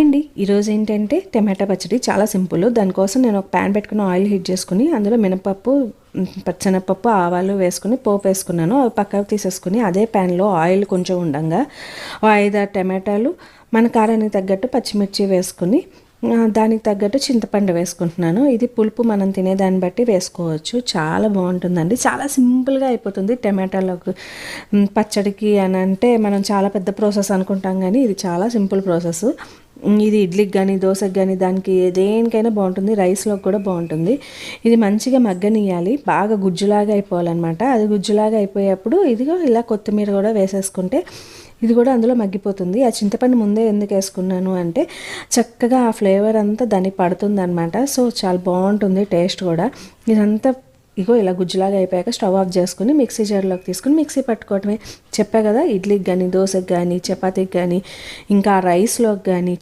అండి ఈరోజు ఏంటంటే టమాటా పచ్చడి చాలా సింపుల్. దానికోసం నేను ఒక ప్యాన్ పెట్టుకుని ఆయిల్ హీట్ చేసుకుని అందులో మినపప్పు, పచ్చెనపప్పు, ఆవాలు వేసుకుని పోపు వేసుకున్నాను. అవి పక్కకు తీసేసుకుని అదే ప్యాన్లో ఆయిల్ కొంచెం ఉండంగా 5-6 టమాటాలు, మన కారానికి తగ్గట్టు పచ్చిమిర్చి వేసుకుని దానికి తగ్గట్టు చింతపండు వేసుకుంటున్నాను. ఇది పులుపు మనం తినేదాన్ని బట్టి వేసుకోవచ్చు. చాలా బాగుంటుందండి. చాలా సింపుల్గా అయిపోతుంది. టమాటాలోకి పచ్చడికి అని అంటే మనం చాలా పెద్ద ప్రాసెస్ అనుకుంటాం, కానీ ఇది చాలా సింపుల్ ప్రాసెస్. ఇది ఇడ్లీకి కానీ దోశకి కానీ దానికి దేనికైనా బాగుంటుంది. రైస్లోకి కూడా బాగుంటుంది. ఇది మంచిగా మగ్గనియాలి, బాగా గుజ్జులాగా అయిపోవాలన్నమాట. అది గుజ్జులాగా అయిపోయేప్పుడు ఇదిగో ఇలా కొత్తిమీర కూడా వేసేసుకుంటే ఇది కూడా అందులో మగ్గిపోతుంది. ఆ చింతపండు ముందే ఎందుకు వేసుకున్నాను అంటే చక్కగా ఆ ఫ్లేవర్ అంతా దానికి పడుతుంది అనమాట. సో చాలా బాగుంటుంది టేస్ట్ కూడా. ఇదంతా ఇగో ఇలా గుజ్జులాగా అయిపోయాక స్టవ్ ఆఫ్ చేసుకుని మిక్సీ జార్లోకి తీసుకుని మిక్సీ పట్టుకోవటమే. చెప్పా కదా, ఇడ్లీకి కానీ దోశకి కానీ చపాతీకి కానీ ఇంకా రైస్లోకి కానీ